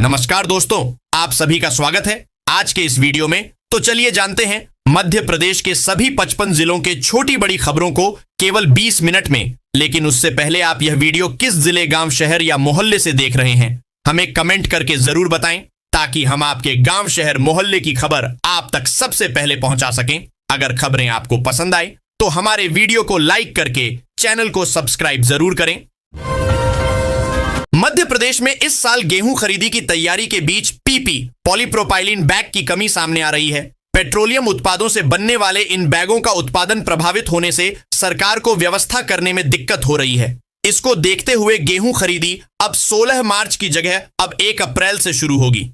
नमस्कार दोस्तों, आप सभी का स्वागत है आज के इस वीडियो में। तो चलिए जानते हैं मध्य प्रदेश के सभी 55 जिलों के छोटी बड़ी खबरों को केवल 20 मिनट में। लेकिन उससे पहले आप यह वीडियो किस जिले, गांव, शहर या मोहल्ले से देख रहे हैं, हमें कमेंट करके जरूर बताएं, ताकि हम आपके गांव, शहर, मोहल्ले की खबर आप तक सबसे पहले पहुंचा सकें। अगर खबरें आपको पसंद आए तो हमारे वीडियो को लाइक करके चैनल को सब्सक्राइब जरूर करें। मध्य प्रदेश में इस साल गेहूं खरीदी की तैयारी के बीच पीपी पॉलीप्रोपाइलिन बैग की कमी सामने आ रही है। पेट्रोलियम उत्पादों से बनने वाले इन बैगों का उत्पादन प्रभावित होने से सरकार को व्यवस्था करने में दिक्कत हो रही है। इसको देखते हुए गेहूं खरीदी अब 16 मार्च की जगह अब 1 अप्रैल से शुरू होगी।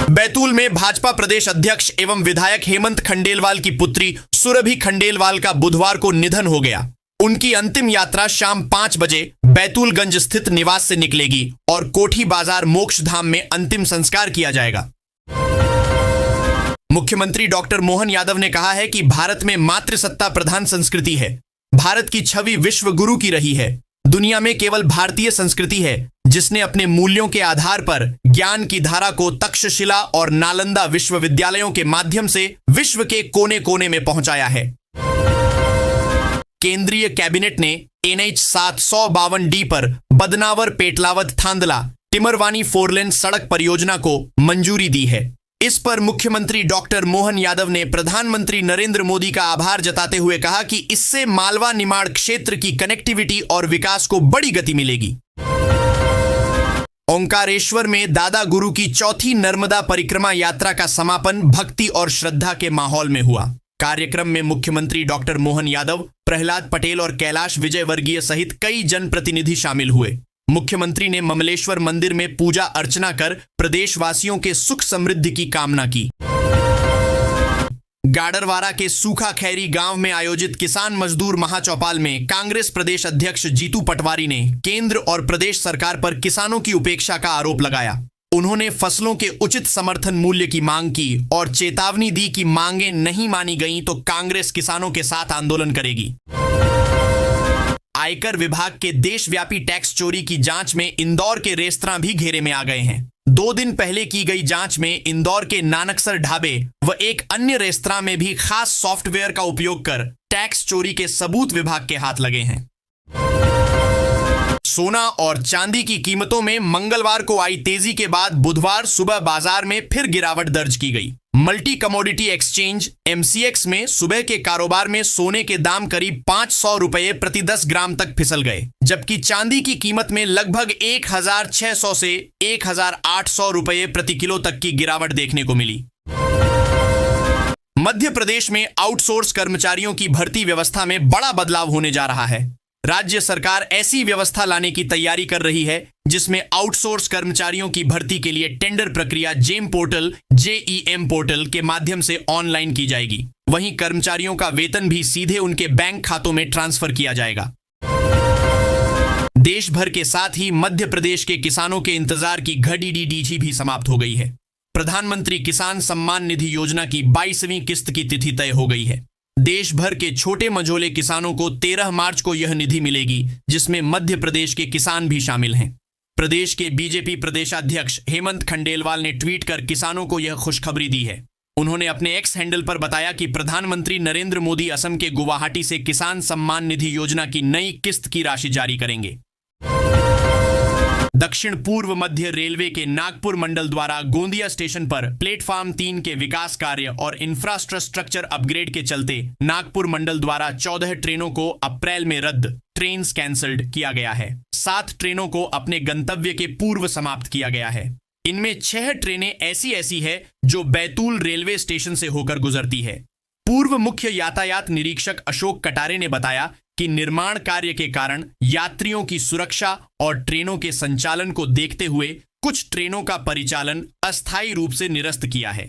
बैतूल में भाजपा प्रदेश अध्यक्ष एवं विधायक हेमंत खंडेलवाल की पुत्री सुरभि खंडेलवाल का बुधवार को निधन हो गया। उनकी अंतिम यात्रा शाम 5 बजे बैतूलगंज स्थित निवास से निकलेगी और कोठी बाजार मोक्षधाम में अंतिम संस्कार किया जाएगा। मुख्यमंत्री डॉक्टर मोहन यादव ने कहा है कि भारत में मातृसत्ता प्रधान संस्कृति है। भारत की छवि विश्व गुरु की रही है। दुनिया में केवल भारतीय संस्कृति है जिसने अपने मूल्यों के आधार पर ज्ञान की धारा को तक्षशिला और नालंदा विश्वविद्यालयों के माध्यम से विश्व के कोने कोने में पहुंचाया है। केंद्रीय कैबिनेट ने NH 752D पर बदनावर पेटलावद थांदला टिमरवानी 4 लेन सड़क परियोजना को मंजूरी दी है। इस पर मुख्यमंत्री डॉक्टर मोहन यादव ने प्रधानमंत्री नरेंद्र मोदी का आभार जताते हुए कहा कि इससे मालवा निमाड़ क्षेत्र की कनेक्टिविटी और विकास को बड़ी गति मिलेगी। ओंकारेश्वर में दादा गुरु की चौथी नर्मदा परिक्रमा यात्रा का समापन भक्ति और श्रद्धा के माहौल में हुआ। कार्यक्रम में मुख्यमंत्री डॉक्टर मोहन यादव, प्रहलाद पटेल और कैलाश विजयवर्गीय सहित कई जनप्रतिनिधि शामिल हुए। मुख्यमंत्री ने ममलेश्वर मंदिर में पूजा अर्चना कर प्रदेशवासियों के सुख समृद्धि की कामना की। गाडरवारा के सूखा खैरी गांव में आयोजित किसान मजदूर महाचौपाल में कांग्रेस प्रदेश अध्यक्ष जीतू पटवारी ने केंद्र और प्रदेश सरकार पर किसानों की उपेक्षा का आरोप लगाया। उन्होंने फसलों के उचित समर्थन मूल्य की मांग की और चेतावनी दी कि मांगें नहीं मानी गईं तो कांग्रेस किसानों के साथ आंदोलन करेगी। आयकर विभाग के देशव्यापी टैक्स चोरी की जांच में इंदौर के रेस्तरां भी घेरे में आ गए हैं। 2 दिन पहले की गई जांच में इंदौर के नानकसर ढाबे व एक अन्य रेस्तरां में भी खास सॉफ्टवेयर का उपयोग कर टैक्स चोरी के सबूत विभाग के हाथ लगे हैं। सोना और चांदी की कीमतों में मंगलवार को आई तेजी के बाद बुधवार सुबह बाजार में फिर गिरावट दर्ज की गई। मल्टी कमोडिटी एक्सचेंज MCX में सुबह के कारोबार में सोने के दाम करीब 500 रुपये प्रति 10 ग्राम तक फिसल गए, जबकि चांदी की कीमत में लगभग 1600 से 1800 रुपये प्रति किलो तक की गिरावट देखने को मिली। मध्य प्रदेश में आउटसोर्स कर्मचारियों की भर्ती व्यवस्था में बड़ा बदलाव होने जा रहा है। राज्य सरकार ऐसी व्यवस्था लाने की तैयारी कर रही है जिसमें आउटसोर्स कर्मचारियों की भर्ती के लिए टेंडर प्रक्रिया जेम पोर्टल JEM पोर्टल के माध्यम से ऑनलाइन की जाएगी। वहीं कर्मचारियों का वेतन भी सीधे उनके बैंक खातों में ट्रांसफर किया जाएगा। देश भर के साथ ही मध्य प्रदेश के किसानों के इंतजार की घड़ी DDG भी समाप्त हो गई है। प्रधानमंत्री किसान सम्मान निधि योजना की 22वीं किस्त की तिथि तय हो गई है। देश भर के छोटे मझोले किसानों को 13 मार्च को यह निधि मिलेगी, जिसमें मध्य प्रदेश के किसान भी शामिल हैं। प्रदेश के बीजेपी प्रदेशाध्यक्ष हेमंत खंडेलवाल ने ट्वीट कर किसानों को यह खुशखबरी दी है। उन्होंने अपने X हैंडल पर बताया कि प्रधानमंत्री नरेंद्र मोदी असम के गुवाहाटी से किसान सम्मान निधि योजना की नई किस्त की राशि जारी करेंगे। दक्षिण पूर्व मध्य रेलवे के नागपुर मंडल द्वारा गोंदिया स्टेशन पर प्लेटफॉर्म 3 के विकास कार्य और इंफ्रास्ट्रक्चर अपग्रेड के चलते नागपुर मंडल द्वारा 14 ट्रेनों को अप्रैल में रद्द, ट्रेन्स कैंसल्ड किया गया है। 7 ट्रेनों को अपने गंतव्य के पूर्व समाप्त किया गया है। इनमें 6 ट्रेनें ऐसी है जो बैतूल रेलवे स्टेशन से होकर गुजरती है। पूर्व मुख्य यातायात निरीक्षक अशोक कटारे ने बताया कि निर्माण कार्य के कारण यात्रियों की सुरक्षा और ट्रेनों के संचालन को देखते हुए कुछ ट्रेनों का परिचालन अस्थायी रूप से निरस्त किया है।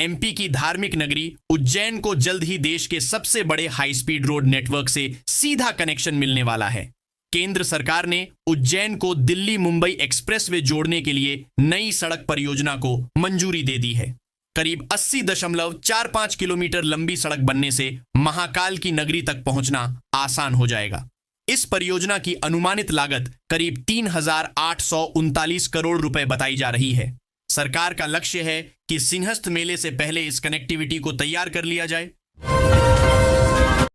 MP की धार्मिक नगरी उज्जैन को जल्द ही देश के सबसे बड़े हाई स्पीड रोड नेटवर्क से सीधा कनेक्शन मिलने वाला है। केंद्र सरकार ने उज्जैन को दिल्ली मुंबई एक्सप्रेसवे जोड़ने के लिए नई सड़क परियोजना को मंजूरी दे दी है। करीब 80.45 किलोमीटर लंबी सड़क बनने से महाकाल की नगरी तक पहुंचना आसान हो जाएगा। इस परियोजना की अनुमानित लागत करीब 3,839 करोड़ रुपए बताई जा रही है। सरकार का लक्ष्य है कि सिंहस्थ मेले से पहले इस कनेक्टिविटी को तैयार कर लिया जाए।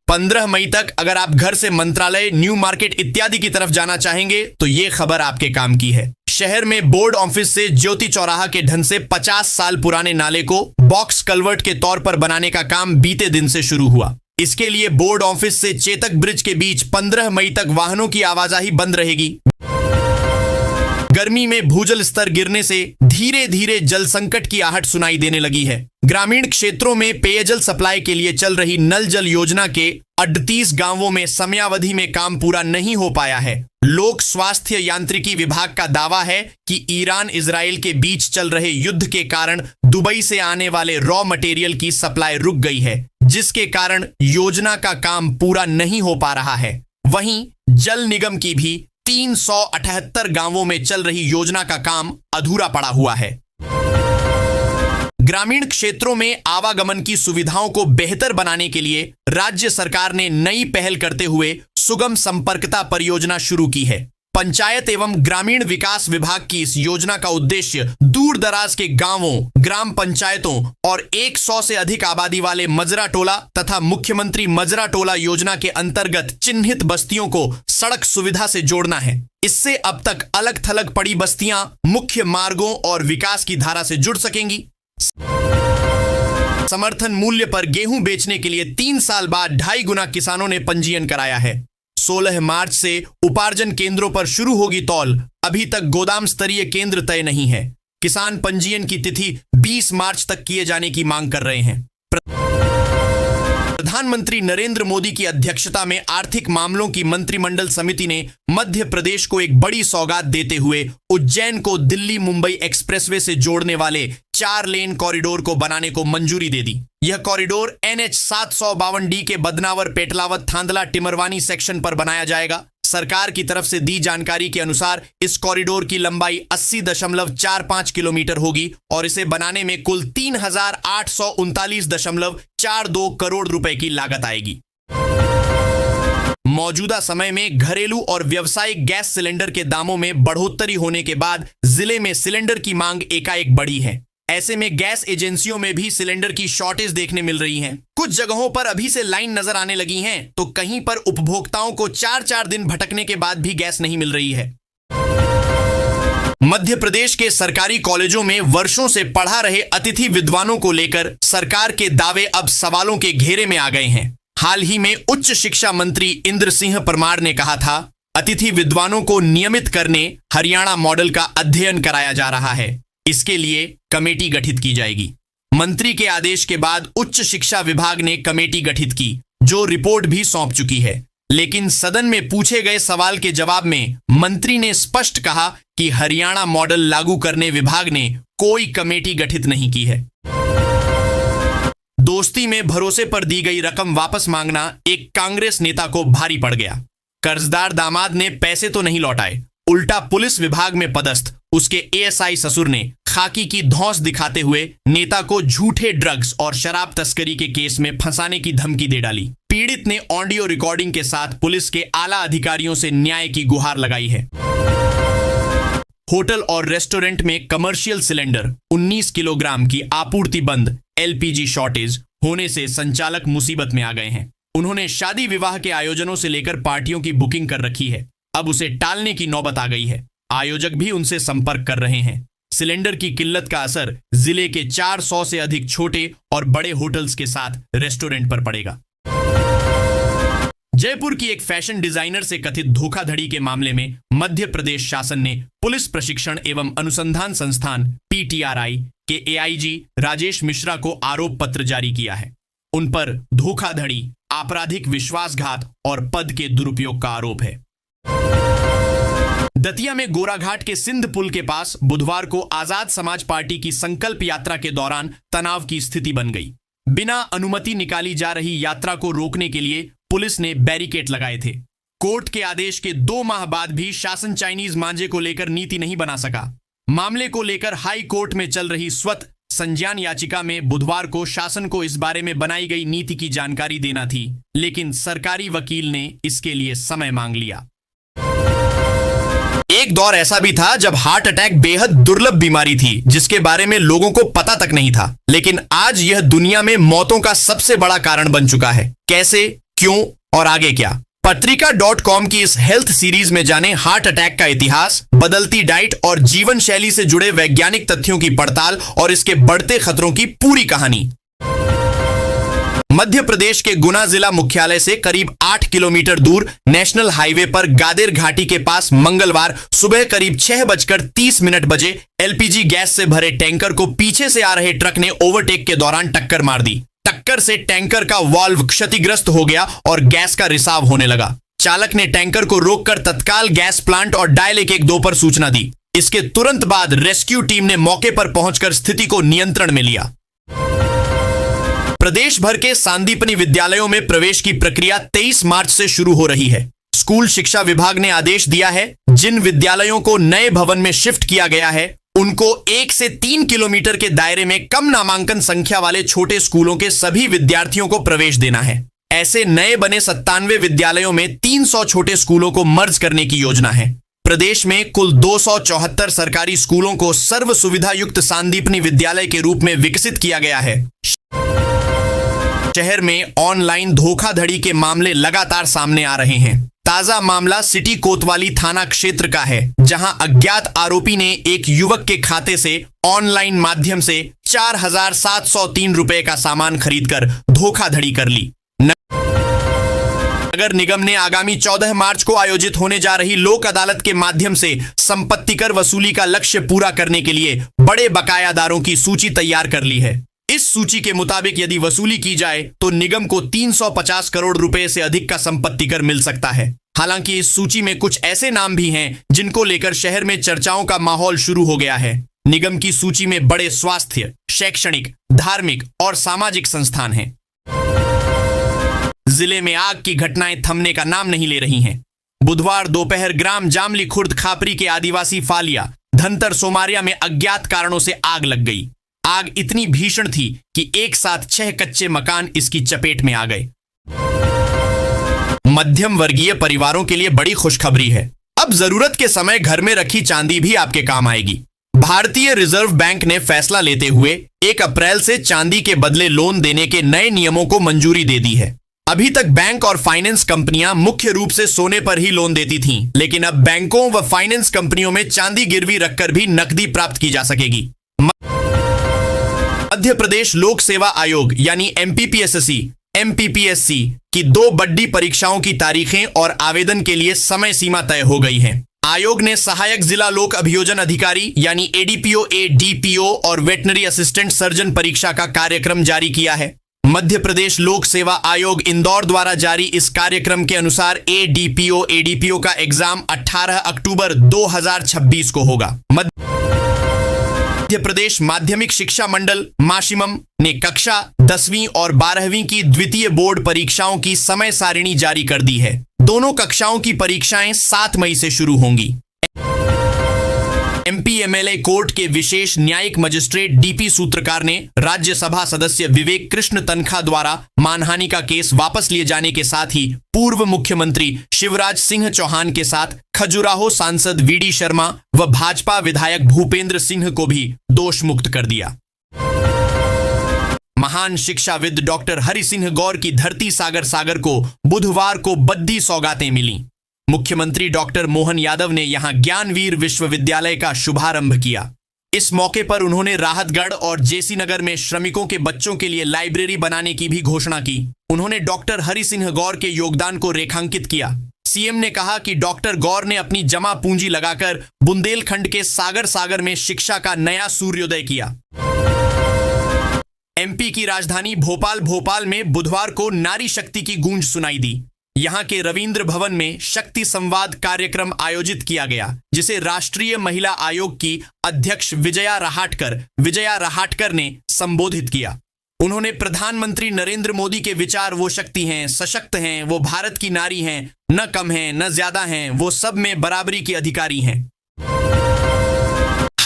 15 मई तक अगर आप घर से मंत्रालय, न्यू मार्केट इत्यादि की तरफ जाना चाहेंगे तो ये खबर आपके काम की है। शहर में बोर्ड ऑफिस से ज्योति चौराहा के ढंग से 50 साल पुराने नाले को बॉक्स कल्वर्ट के तौर पर बनाने का काम बीते दिन से शुरू हुआ। इसके लिए बोर्ड ऑफिस से चेतक ब्रिज के बीच 15 मई तक वाहनों की आवाजाही बंद रहेगी। गर्मी में भूजल स्तर गिरने से धीरे धीरे जल संकट की आहट सुनाई देने लगी है। ग्रामीण क्षेत्रों में पेयजल सप्लाई के लिए चल रही नल जल योजना के 38 गांवों में समयावधि में काम पूरा नहीं हो पाया है। लोक स्वास्थ्य यांत्रिकी विभाग का दावा है कि ईरान इजराइल के बीच चल रहे युद्ध के कारण दुबई से आने वाले रॉ मटेरियल की सप्लाई रुक गई है, जिसके कारण योजना का काम पूरा नहीं हो पा रहा है। वहीं जल निगम की भी 378 गांवों में चल रही योजना का काम अधूरा पड़ा हुआ है। ग्रामीण क्षेत्रों में आवागमन की सुविधाओं को बेहतर बनाने के लिए राज्य सरकार ने नई पहल करते हुए सुगम संपर्कता परियोजना शुरू की है। पंचायत एवं ग्रामीण विकास विभाग की इस योजना का उद्देश्य दूर दराज के गांवों, ग्राम पंचायतों और 100 से अधिक आबादी वाले मजरा टोला तथा मुख्यमंत्री मजरा टोला योजना के अंतर्गत चिन्हित बस्तियों को सड़क सुविधा से जोड़ना है। इससे अब तक अलग थलग पड़ी बस्तियां मुख्य मार्गों और विकास की धारा से जुड़ सकेंगी। समर्थन मूल्य पर गेहूं बेचने के लिए 3 साल बाद 2.5 गुना किसानों ने पंजीयन कराया है। 16 मार्च से उपार्जन केंद्रों पर शुरू होगी तौल। अभी तक गोदाम स्तरीय केंद्र तय नहीं है। किसान पंजीयन की तिथि 20 मार्च तक किए जाने की मांग कर रहे हैं। प्रधानमंत्री नरेंद्र मोदी की अध्यक्षता में आर्थिक मामलों की मंत्रिमंडल समिति ने मध्य प्रदेश को एक बड़ी सौगात देते हुए उज्जैन को दिल्ली मुंबई एक्सप्रेसवे से जोड़ने वाले 4 लेन कॉरिडोर को बनाने को मंजूरी दे दी। यह कॉरिडोर NH 752D के बदनावर पेटलावत थांदला टिमरवानी सेक्शन पर बनाया जाएगा। सरकार की तरफ से दी जानकारी के अनुसार इस कॉरिडोर की लंबाई 80.45 किलोमीटर होगी और इसे बनाने में कुल 3,839.42 करोड़ रुपए की लागत आएगी। मौजूदा समय में घरेलू और व्यावसायिक गैस सिलेंडर के दामों में बढ़ोतरी होने के बाद जिले में सिलेंडर की मांग एकाएक बढ़ी है। ऐसे में गैस एजेंसियों में भी सिलेंडर की शॉर्टेज देखने मिल रही है। कुछ जगहों पर अभी से लाइन नजर आने लगी हैं, तो कहीं पर उपभोक्ताओं को 4-4 दिन भटकने के बाद भी गैस नहीं मिल रही है। मध्य प्रदेश के सरकारी कॉलेजों में वर्षों से पढ़ा रहे अतिथि विद्वानों को लेकर सरकार के दावे अब सवालों के घेरे में आ गए हैं। हाल ही में उच्च शिक्षा मंत्री इंद्र सिंह परमार ने कहा था, अतिथि विद्वानों को नियमित करने हरियाणा मॉडल का अध्ययन कराया जा रहा है। इसके लिए कमेटी गठित की जाएगी। मंत्री के आदेश के बाद उच्च शिक्षा विभाग ने कमेटी गठित की, जो रिपोर्ट भी सौंप चुकी है। लेकिन सदन में पूछे गए सवाल के जवाब में मंत्री ने स्पष्ट कहा कि हरियाणा मॉडल लागू करने विभाग ने कोई कमेटी गठित नहीं की है। दोस्ती में भरोसे पर दी गई रकम वापस मांगना एक कांग्रेस नेता को भारी पड़ गया। कर्जदार दामाद ने पैसे तो नहीं लौटाए, उल्टा पुलिस विभाग में पदस्थ उसके ASI ससुर ने खाकी की धौंस दिखाते हुए नेता को झूठे ड्रग्स और शराब तस्करी के केस में फंसाने की धमकी दे डाली। पीड़ित ने ऑडियो रिकॉर्डिंग के साथ पुलिस के आला अधिकारियों से न्याय की गुहार लगाई है। होटल और रेस्टोरेंट में कमर्शियल सिलेंडर 19 किलोग्राम की आपूर्ति बंद, LPG शॉर्टेज होने से संचालक मुसीबत में आ गए हैं। उन्होंने शादी विवाह के आयोजनों से लेकर पार्टियों की बुकिंग कर रखी है। अब उसे टालने की नौबत आ गई है। आयोजक भी उनसे संपर्क कर रहे हैं। सिलेंडर की किल्लत का असर जिले के 400 से अधिक छोटे और बड़े होटल्स के साथ रेस्टोरेंट पर पड़ेगा। जयपुर की एक फैशन डिजाइनर से कथित धोखाधड़ी के मामले में मध्य प्रदेश शासन ने पुलिस प्रशिक्षण एवं अनुसंधान संस्थान PTRI के AIG राजेश मिश्रा को आरोप पत्र जारी किया है। उन पर धोखाधड़ी, आपराधिक विश्वासघात और पद के दुरुपयोग का आरोप है। दतिया में गोराघाट के सिंध पुल के पास बुधवार को आजाद समाज पार्टी की संकल्प यात्रा के दौरान तनाव की स्थिति बन गई। बिना अनुमति निकाली जा रही यात्रा को रोकने के लिए पुलिस ने बैरिकेड लगाए थे। कोर्ट के आदेश के 2 माह बाद भी शासन चाइनीज मांझे को लेकर नीति नहीं बना सका। मामले को लेकर हाई कोर्ट में चल रही स्वत संज्ञान याचिका में बुधवार को शासन को इस बारे में बनाई गई नीति की जानकारी देना थी, लेकिन सरकारी वकील ने इसके लिए समय मांग लिया। एक दौर ऐसा भी था जब हार्ट अटैक बेहद दुर्लभ बीमारी थी जिसके बारे में लोगों को पता तक नहीं था, लेकिन आज यह दुनिया में मौतों का सबसे बड़ा कारण बन चुका है। कैसे, क्यों और आगे क्या? पत्रिका.com की इस हेल्थ सीरीज में जाने हार्ट अटैक का इतिहास, बदलती डाइट और जीवन शैली से जुड़े वैज्ञानिक तथ्यों की पड़ताल और इसके बढ़ते खतरों की पूरी कहानी। मध्य प्रदेश के गुना जिला मुख्यालय से करीब 8 किलोमीटर दूर नेशनल हाईवे पर गादेर घाटी के पास मंगलवार सुबह करीब 6:30 बजे एलपीजी गैस से भरे टैंकर को पीछे से आ रहे ट्रक ने ओवरटेक के दौरान टक्कर मार दी। टक्कर से टैंकर का वाल्व क्षतिग्रस्त हो गया और गैस का रिसाव होने लगा। चालक ने टैंकर को रोककर तत्काल गैस प्लांट और डायल 112 पर सूचना दी। इसके तुरंत बाद रेस्क्यू टीम ने मौके पर पहुंचकर स्थिति को नियंत्रण में लिया। प्रदेश भर के सांदीपनि विद्यालयों में प्रवेश की प्रक्रिया 23 मार्च से शुरू हो रही है। स्कूल शिक्षा विभाग ने आदेश दिया है, जिन विद्यालयों को नए भवन में शिफ्ट किया गया है उनको 1 से 3 किलोमीटर के दायरे में कम नामांकन संख्या वाले छोटे स्कूलों के सभी विद्यार्थियों को प्रवेश देना है। ऐसे नए बने 97 विद्यालयों में 300 छोटे स्कूलों को मर्ज करने की योजना है। प्रदेश में कुल 274 सरकारी स्कूलों को सर्व सुविधा युक्त सांदीपनि विद्यालय के रूप में विकसित किया गया है। शहर में ऑनलाइन धोखाधड़ी के मामले लगातार सामने आ रहे हैं। ताजा मामला सिटी कोतवाली थाना क्षेत्र का है, जहां अज्ञात आरोपी ने एक युवक के खाते से ऑनलाइन माध्यम से 4,703 रुपए का सामान खरीदकर धोखाधड़ी कर ली। नगर निगम ने आगामी 14 मार्च को आयोजित होने जा रही लोक अदालत के माध्यम से संपत्ति कर वसूली का लक्ष्य पूरा करने के लिए बड़े बकायादारों की सूची तैयार कर ली है। इस सूची के मुताबिक यदि वसूली की जाए तो निगम को 350 करोड़ रुपए से अधिक का संपत्ति कर मिल सकता है। हालांकि इस सूची में कुछ ऐसे नाम भी हैं जिनको लेकर शहर में चर्चाओं का माहौल शुरू हो गया है। निगम की सूची में बड़े स्वास्थ्य, शैक्षणिक, धार्मिक और सामाजिक संस्थान हैं। जिले में आग की घटनाएं थमने का नाम नहीं ले रही हैं। बुधवार दोपहर ग्राम जामली खुर्द खापरी के आदिवासी फालिया धनतर सोमारिया में अज्ञात कारणों से आग लग गई। आग इतनी भीषण थी कि एक साथ 6 कच्चे मकान इसकी चपेट में आ गए। मध्यम वर्गीय परिवारों के लिए बड़ी खुशखबरी है। अब जरूरत के समय घर में रखी चांदी भी आपके काम आएगी। भारतीय रिजर्व बैंक ने फैसला लेते हुए 1 अप्रैल से चांदी के बदले लोन देने के नए नियमों को मंजूरी दे दी है। अभी तक बैंक और फाइनेंस कंपनियां मुख्य रूप से सोने पर ही लोन देती थीं, लेकिन अब बैंकों व फाइनेंस कंपनियों में चांदी गिरवी रखकर भी नकदी प्राप्त की जा सकेगी। मध्य प्रदेश लोक सेवा आयोग यानी एमपीपीएससी की 2 बड़ी परीक्षाओं की तारीखें और आवेदन के लिए समय सीमा तय हो गई है। आयोग ने सहायक जिला लोक अभियोजन अधिकारी यानी एडीपीओ, एडीपीओ और वेटनरी असिस्टेंट सर्जन परीक्षा का कार्यक्रम जारी किया है। मध्य प्रदेश लोक सेवा आयोग इंदौर द्वारा जारी इस कार्यक्रम के अनुसार एडीपीओ का एग्जाम 18 अक्टूबर 2026 को होगा। मध्य प्रदेश माध्यमिक शिक्षा मंडल माशिमम ने कक्षा 10वीं और 12वीं की द्वितीय बोर्ड परीक्षाओं की समय सारिणी जारी कर दी है। दोनों कक्षाओं की परीक्षाएं 7 मई से शुरू होंगी। एमपीएमएलए कोर्ट के विशेष न्यायिक मजिस्ट्रेट डीपी सूत्रकार ने राज्यसभा सदस्य विवेक कृष्ण तनखा द्वारा मानहानि का केस वापस लिए जाने के साथ ही पूर्व मुख्यमंत्री शिवराज सिंह चौहान के साथ खजुराहो सांसद वीडी शर्मा व भाजपा विधायक भूपेंद्र सिंह को भी दोष मुक्त कर दिया। महान शिक्षाविद डॉक्टर हरि सिंह गौर की धरती सागर को बुधवार को बद्दी सौगातें मिली। मुख्यमंत्री डॉक्टर मोहन यादव ने यहां ज्ञानवीर विश्वविद्यालय का शुभारंभ किया। इस मौके पर उन्होंने राहतगढ़ और जेसी नगर में श्रमिकों के बच्चों के लिए लाइब्रेरी बनाने की भी घोषणा की। उन्होंने डॉक्टर हरि सिंह गौर के योगदान को रेखांकित किया। सीएम ने कहा कि डॉक्टर गौर ने अपनी जमा पूंजी लगाकर बुंदेलखंड के सागर में शिक्षा का नया सूर्योदय किया। एमपी की राजधानी भोपाल में बुधवार को नारी शक्ति की गूंज सुनाई दी। यहां के रविंद्र भवन में शक्ति संवाद कार्यक्रम आयोजित किया गया, जिसे राष्ट्रीय महिला आयोग की अध्यक्ष विजया रहाटकर ने संबोधित किया। उन्होंने प्रधानमंत्री नरेंद्र मोदी के विचार वो शक्ति हैं, सशक्त हैं, वो भारत की नारी हैं, न कम हैं न ज्यादा हैं, वो सब में बराबरी की अधिकारी हैं।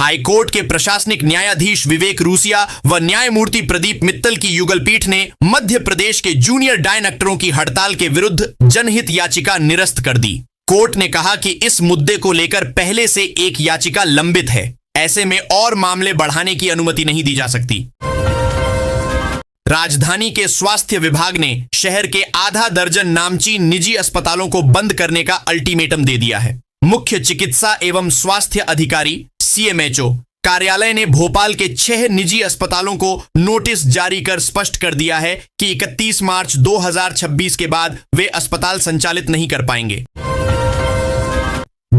हाईकोर्ट के प्रशासनिक न्यायाधीश विवेक रूसिया व न्यायमूर्ति प्रदीप मित्तल की युगल पीठ ने मध्य प्रदेश के जूनियर डायन की हड़ताल के विरुद्ध जनहित याचिका निरस्त कर दी। कोर्ट ने कहा कि इस मुद्दे को लेकर पहले से एक याचिका लंबित है, ऐसे में और मामले बढ़ाने की अनुमति नहीं दी जा सकती। राजधानी के स्वास्थ्य विभाग ने शहर के आधा दर्जन नामचीन निजी अस्पतालों को बंद करने का अल्टीमेटम दे दिया है। मुख्य चिकित्सा एवं स्वास्थ्य अधिकारी CMHO कार्यालय ने भोपाल के 6 निजी अस्पतालों को नोटिस जारी कर स्पष्ट कर दिया है कि 31 मार्च 2026 के बाद वे अस्पताल संचालित नहीं कर पाएंगे।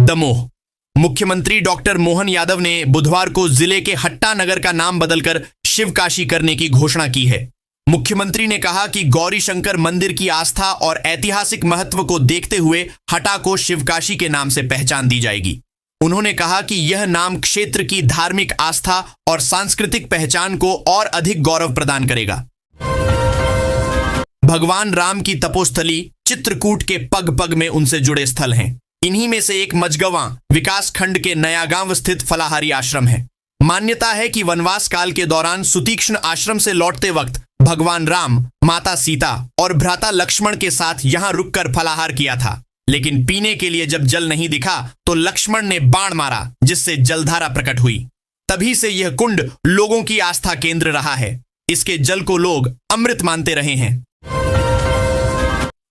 दमोह मुख्यमंत्री डॉक्टर मोहन यादव ने बुधवार को जिले के हट्टा नगर का नाम बदलकर शिवकाशी करने की घोषणा की है। मुख्यमंत्री ने कहा कि गौरी शंकर मंदिर की आस्था और ऐतिहासिक महत्व को देखते हुए हटा को शिवकाशी के नाम से पहचान दी जाएगी। उन्होंने कहा कि यह नाम क्षेत्र की धार्मिक आस्था और सांस्कृतिक पहचान को और अधिक गौरव प्रदान करेगा। भगवान राम की तपोस्थली चित्रकूट के पग पग में उनसे जुड़े स्थल हैं। इन्हीं में से एक मझगवां विकास खंड के नया गांव स्थित फलाहारी आश्रम है। मान्यता है कि वनवास काल के दौरान सुतीक्ष्ण आश्रम से लौटते वक्त भगवान राम, माता सीता और भ्राता लक्ष्मण के साथ यहां रुककर फलाहार किया था, लेकिन पीने के लिए जब जल नहीं दिखा तो लक्ष्मण ने बाण मारा, जिससे जलधारा प्रकट हुई। तभी से यह कुंड लोगों की आस्था केंद्र रहा है। इसके जल को लोग अमृत मानते रहे हैं।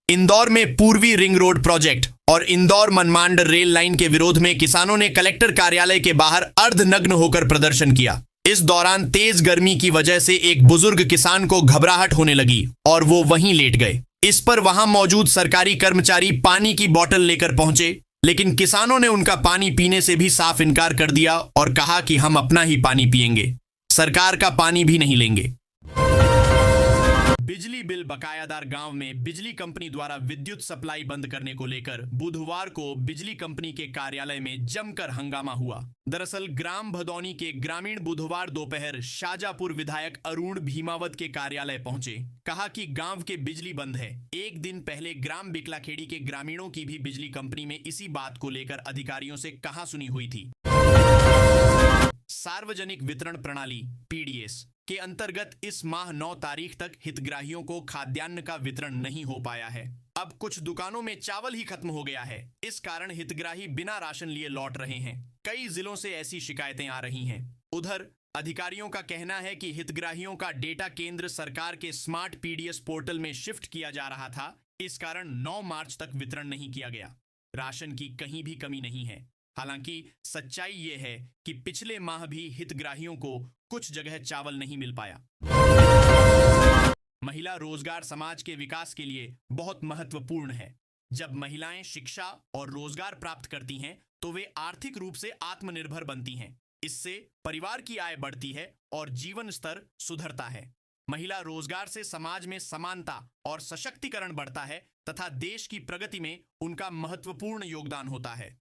इंदौर में पूर्वी रिंग रोड प्रोजेक्ट और इंदौर मनमाड रेल लाइन के विरोध में किसानों ने कलेक्टर कार्यालय के बाहर अर्धनग्न होकर प्रदर्शन किया। इस दौरान तेज गर्मी की वजह से एक बुजुर्ग किसान को घबराहट होने लगी और वो वहीं लेट गए। इस पर वहां मौजूद सरकारी कर्मचारी पानी की बोतल लेकर पहुंचे, लेकिन किसानों ने उनका पानी पीने से भी साफ इनकार कर दिया और कहा कि हम अपना ही पानी पिएंगे, सरकार का पानी भी नहीं लेंगे। बिजली बिल बकायादार गांव में बिजली कंपनी द्वारा विद्युत सप्लाई बंद करने को लेकर बुधवार को बिजली कंपनी के कार्यालय में जमकर हंगामा हुआ। दरअसल ग्राम भदौनी के ग्रामीण बुधवार दोपहर शाजापुर विधायक अरुण भीमावत के कार्यालय पहुंचे। कहा कि गांव के बिजली बंद है। एक दिन पहले ग्राम बिकलाखेड़ी के ग्रामीणों की भी बिजली कंपनी में इसी बात को लेकर अधिकारियों से कहासुनी हुई थी। सार्वजनिक वितरण प्रणाली PDS के अंतर्गत इस माह 9 तारीख तक हितग्राहियों को खाद्यान्न का वितरण नहीं हो पाया है। अब कुछ दुकानों में चावल ही खत्म हो गया है। इस कारण हितग्राही बिना राशन लिए लौट रहे हैं। कई जिलों से ऐसी शिकायतें आ रही हैं। उधर अधिकारियों का कहना है कि हितग्राहियों का डेटा केंद्र सरकार के स्मार्ट PDS पोर्टल में शिफ्ट किया जा रहा था। इस कारण 9 मार्च तक वितरण नहीं किया गया। राशन की कहीं भी कमी नहीं है। हालांकि सच्चाई यह है कि पिछले माह भी हितग्राहियों को कुछ जगह चावल नहीं मिल पाया। महिला रोजगार समाज के विकास के लिए बहुत महत्वपूर्ण है। जब महिलाएं शिक्षा और रोजगार प्राप्त करती हैं तो वे आर्थिक रूप से आत्मनिर्भर बनती हैं। इससे परिवार की आय बढ़ती है और जीवन स्तर सुधरता है। महिला रोजगार से समाज में समानता और सशक्तिकरण बढ़ता है तथा देश की प्रगति में उनका महत्वपूर्ण योगदान होता है।